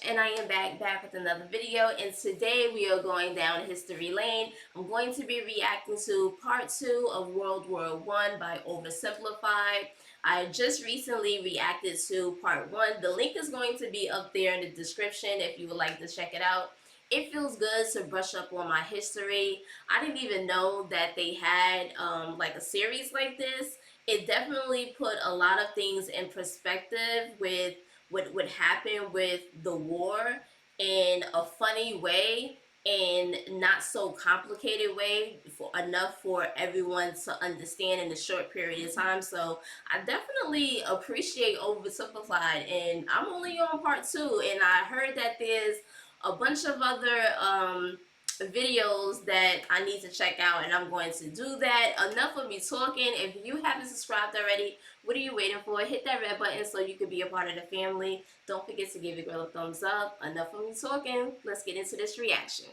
and I am back with another video, and today we are going down history lane. I'm going to be reacting to part 2 of World War One by Oversimplified. I just recently reacted to part 1. The link is going to be up there in the description if you would like to check it out. It feels good to brush up on my history. I didn't even know that they had like a series like this. It definitely put a lot of things in perspective with what would happen with the war in a funny way and not so complicated way for enough for everyone to understand in a short period of time. So I definitely appreciate Oversimplified, and I'm only on part 2, and I heard that there's a bunch of other videos that I need to check out, and I'm going to do that. Enough of me talking. If you haven't subscribed already, what are you waiting for? Hit that red button so you can be a part of the family. Don't forget to give your girl a thumbs up. Enough of me talking. Let's get into this reaction.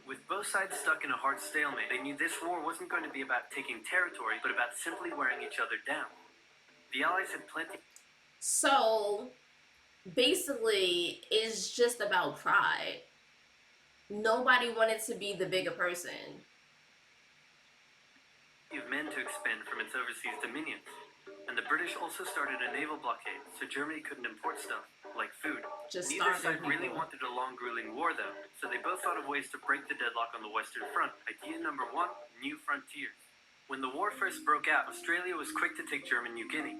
With both sides stuck in a hard stalemate, they knew this war wasn't going to be about taking territory, but about simply wearing each other down. The Allies had plenty. So basically, it's just about pride. Nobody wanted to be the bigger person. Of men to expend from its overseas dominions. And the British also started a naval blockade, so Germany couldn't import stuff, like food. Neither side really wanted a long, grueling war, though, so they both thought of ways to break the deadlock on the Western Front. Idea number 1, new frontiers. When the war first broke out, Australia was quick to take German New Guinea.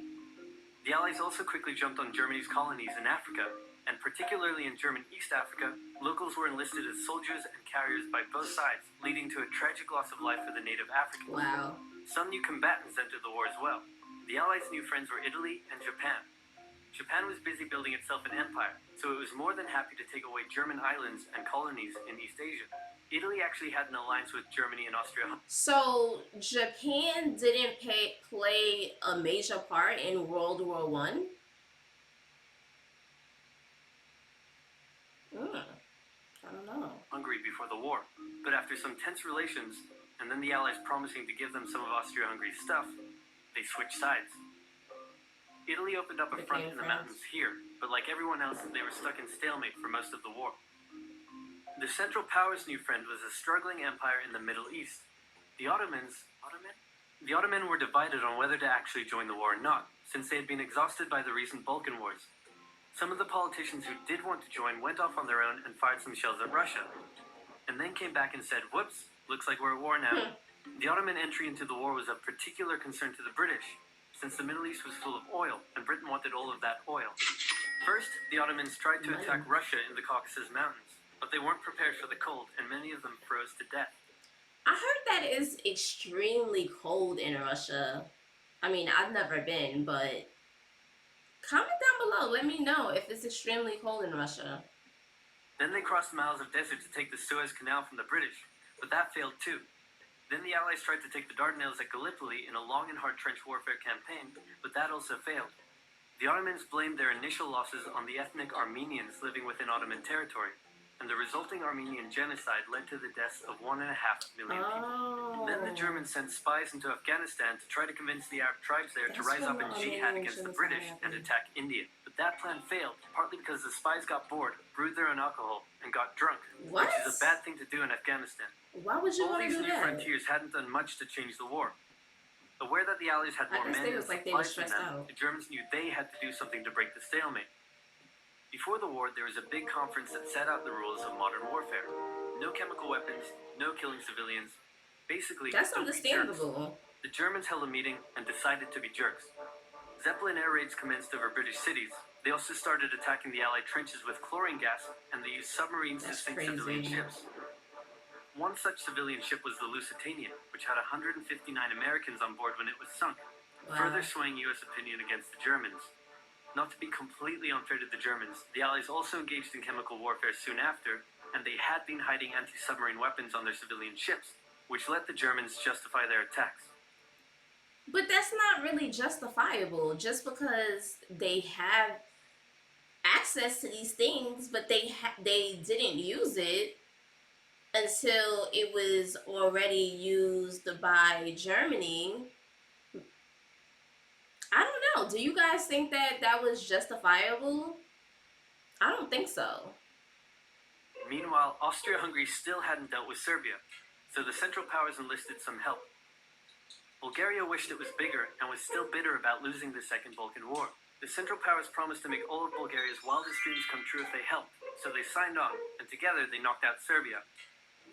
The Allies also quickly jumped on Germany's colonies in Africa, and particularly in German East Africa, locals were enlisted as soldiers and carriers by both sides, leading to a tragic loss of life for the native Africans. Wow. Some new combatants entered the war as well. The Allies' new friends were Italy and Japan. Japan was busy building itself an empire, so it was more than happy to take away German islands and colonies in East Asia. Italy actually had an alliance with Germany and Austria. So Japan didn't play a major part in World War One? I don't know. Hungary before the war, but after some tense relations, and then the Allies promising to give them some of Austria-Hungary's stuff, they switched sides. Italy opened up a front in the mountains here, but like everyone else, they were stuck in stalemate for most of the war. The Central Powers' new friend was a struggling empire in the Middle East. The Ottomans were divided on whether to actually join the war or not, since they had been exhausted by the recent Balkan Wars. Some of the politicians who did want to join went off on their own and fired some shells at Russia, and then came back and said, "Whoops, looks like we're at war now." The Ottoman entry into the war was of particular concern to the British, since the Middle East was full of oil, and Britain wanted all of that oil. First, the Ottomans tried to attack Russia in the Caucasus Mountains, but they weren't prepared for the cold, and many of them froze to death. I heard that it's extremely cold in Russia. I mean, I've never been, but comment down below. Let me know if it's extremely cold in Russia. Then they crossed miles of desert to take the Suez Canal from the British, but that failed too. Then the Allies tried to take the Dardanelles at Gallipoli in a long and hard trench warfare campaign, but that also failed. The Ottomans blamed their initial losses on the ethnic Armenians living within Ottoman territory, and the resulting Armenian genocide led to the deaths of 1.5 million people. Then the Germans sent spies into Afghanistan to try to convince the Arab tribes there to rise up in jihad against the British and attack India. But that plan failed, partly because the spies got bored, brewed their own alcohol, and got drunk, which is a bad thing to do in Afghanistan. Why would you want to do that? All these new frontiers hadn't done much to change the war. Aware that the Allies had more men and supplies than them, the Germans knew they had to do something to break the stalemate. Before the war, there was a big conference that set out the rules of modern warfare. No chemical weapons, no killing civilians. Basically, that's understandable. The Germans held a meeting and decided to be jerks. Zeppelin air raids commenced over British cities. They also started attacking the Allied trenches with chlorine gas, and they used submarines to sink civilian ships. One such civilian ship was the Lusitania, which had 159 Americans on board when it was sunk, further swaying U.S. opinion against the Germans. Not to be completely unfair to the Germans, the Allies also engaged in chemical warfare soon after, and they had been hiding anti-submarine weapons on their civilian ships, which let the Germans justify their attacks. But that's not really justifiable, just because they have access to these things, but they didn't use it until it was already used by Germany. I don't know. Do you guys think that that was justifiable? I don't think so. Meanwhile, Austria-Hungary still hadn't dealt with Serbia, so the Central Powers enlisted some help. Bulgaria wished it was bigger and was still bitter about losing the Second Balkan War. The Central Powers promised to make all of Bulgaria's wildest dreams come true if they helped, so they signed on, and together they knocked out Serbia.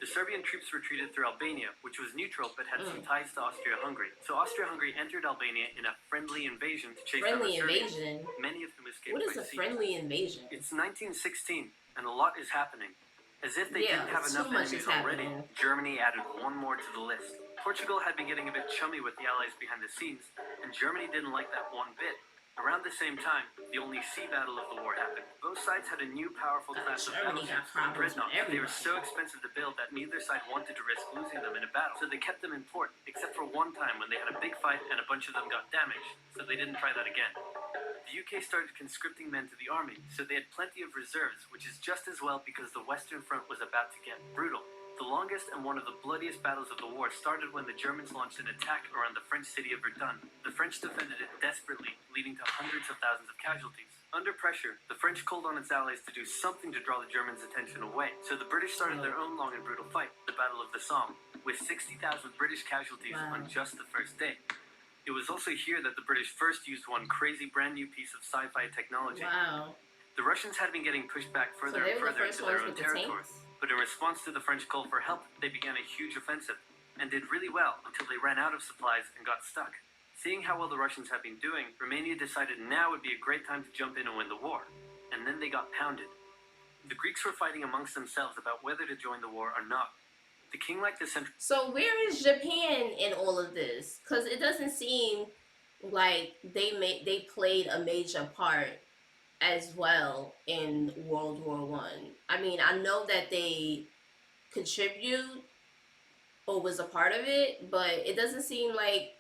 The Serbian troops retreated through Albania, which was neutral but had some ties to Austria-Hungary. So Austria-Hungary entered Albania in a friendly invasion to chase down the Serbians, many of whom escaped by sea. What is a friendly invasion? It's 1916, and a lot is happening. As if they didn't have enough enemies already, Germany added one more to the list. Portugal had been getting a bit chummy with the Allies behind the scenes, and Germany didn't like that one bit. Around the same time, the only sea battle of the war happened. Both sides had a new powerful class of battleships called dreadnoughts. They were so expensive to build that neither side wanted to risk losing them in a battle, so they kept them in port, except for one time when they had a big fight and a bunch of them got damaged, so they didn't try that again. The UK started conscripting men to the army, so they had plenty of reserves, which is just as well because the Western Front was about to get brutal. The longest and one of the bloodiest battles of the war started when the Germans launched an attack around the French city of Verdun. The French defended it desperately, leading to hundreds of thousands of casualties. Under pressure, the French called on its allies to do something to draw the Germans' attention away, so the British started their own long and brutal fight, the Battle of the Somme, with 60,000 British casualties on just the first day. It was also here that the British first used one crazy brand new piece of sci-fi technology. The Russians had been getting pushed back further and further into their own territory. But in response to the French call for help, they began a huge offensive, and did really well until they ran out of supplies and got stuck. Seeing how well the Russians had been doing, Romania decided now would be a great time to jump in and win the war. And then they got pounded. The Greeks were fighting amongst themselves about whether to join the war or not. The king liked the central... So where is Japan in all of this? Because it doesn't seem like they played a major part as well in World War One. I mean, I know that they contribute or was a part of it, but it doesn't seem like,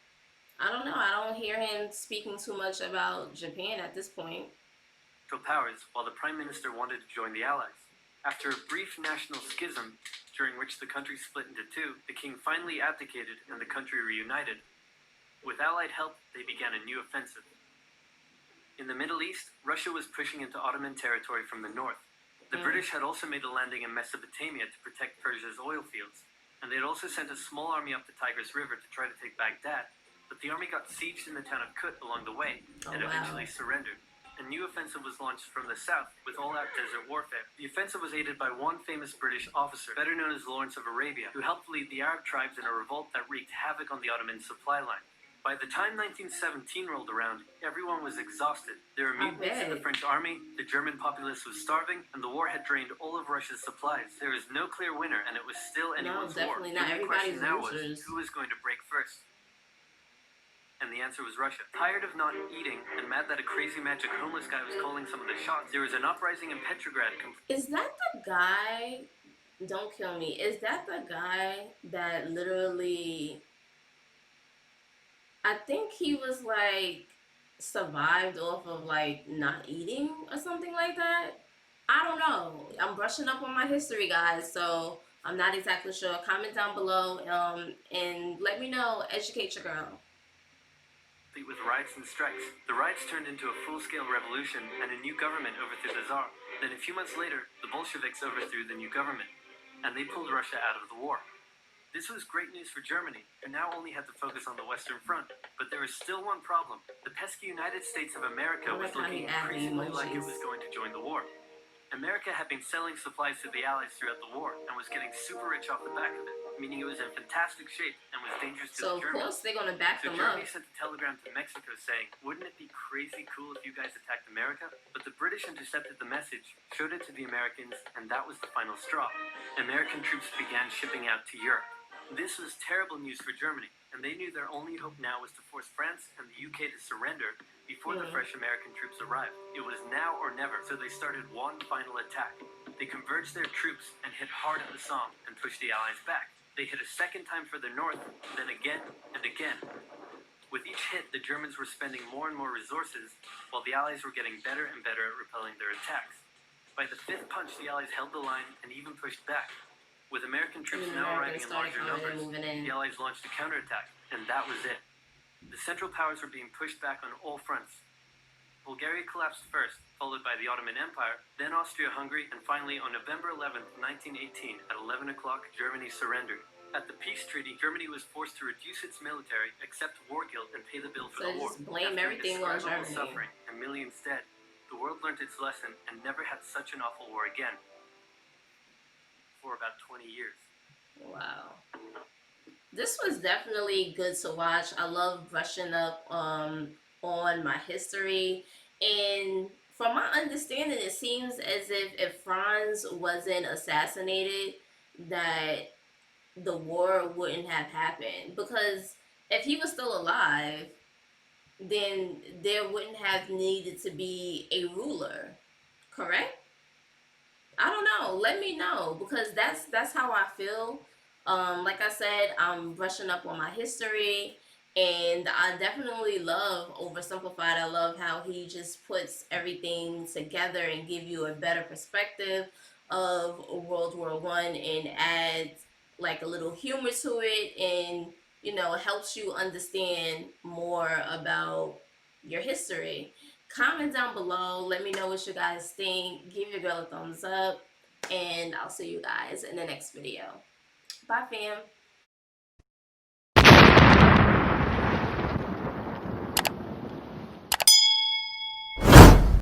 I don't know, I don't hear him speaking too much about Japan at this point. Powers, while the Prime Minister wanted to join the Allies. After a brief national schism, during which the country split into two, the king finally abdicated and the country reunited. With Allied help, they began a new offensive. In the Middle East, Russia was pushing into Ottoman territory from the north. The British had also made a landing in Mesopotamia to protect Persia's oil fields, and they had also sent a small army up the Tigris River to try to take Baghdad, but the army got sieged in the town of Kut along the way, and eventually surrendered. A new offensive was launched from the south with all-out desert warfare. The offensive was aided by one famous British officer, better known as Lawrence of Arabia, who helped lead the Arab tribes in a revolt that wreaked havoc on the Ottoman supply line. By the time 1917 rolled around, everyone was exhausted. There were mutinies in the French army, the German populace was starving, and the war had drained all of Russia's supplies. There was no clear winner, and it was still anyone's war. Definitely not. The question now was, who was going to break first? And the answer was Russia. Tired of not eating and mad that a crazy magic homeless guy was calling some of the shots, there was an uprising in Petrograd. Is that the guy? Don't kill me. Is that the guy that literally, I think he was like survived off of like not eating or something like that? I don't know. I'm brushing up on my history, guys, so I'm not exactly sure. Comment down below and let me know. Educate your girl. With riots and strikes. The riots turned into a full-scale revolution and a new government overthrew the Tsar. Then a few months later, the Bolsheviks overthrew the new government, and they pulled Russia out of the war. This was great news for Germany, who now only had to focus on the Western Front. But there was still one problem. The pesky United States of America was looking increasingly like it was going to join the war. America had been selling supplies to the Allies throughout the war and was getting super rich off the back of it, meaning it was in fantastic shape and was dangerous to the Germans. So of course they're going to back them up. Germany sent a telegram to Mexico saying, wouldn't it be crazy cool if you guys attacked America? But the British intercepted the message, showed it to the Americans, and that was the final straw. American troops began shipping out to Europe. This was terrible news for Germany, and they knew their only hope now was to force France and the UK to surrender before the fresh American troops arrived. It was now or never, so they started one final attack. They converged their troops and hit hard at the Somme and pushed the Allies back. They hit a second time further north, then again and again. With each hit, the Germans were spending more and more resources, while the Allies were getting better and better at repelling their attacks. By the fifth punch, the Allies held the line and even pushed back. With American troops now arriving in larger numbers, the Allies launched a counterattack, and that was it. The Central Powers were being pushed back on all fronts. Bulgaria collapsed first, followed by the Ottoman Empire, then Austria-Hungary, and finally on November 11th, 1918, at 11 o'clock, Germany surrendered. At the peace treaty, Germany was forced to reduce its military, accept war guilt, and pay the bill for the war. Just blame After everything on indescribable Germany. suffering and millions dead, the world learned its lesson and never had such an awful war again. For about 20 years. Wow. This was definitely good to watch. I love brushing up on my history. And from my understanding, it seems as if Franz wasn't assassinated, that the war wouldn't have happened. Because if he was still alive, then there wouldn't have needed to be a ruler, correct? I don't know. Let me know, because that's how I feel. Like I said, I'm brushing up on my history, and I definitely love Oversimplified. I love how he just puts everything together and give you a better perspective of World War I, and adds like a little humor to it, and helps you understand more about your history. Comment down below. Let me know what you guys think. Give your girl a thumbs up. And I'll see you guys in the next video. Bye, fam.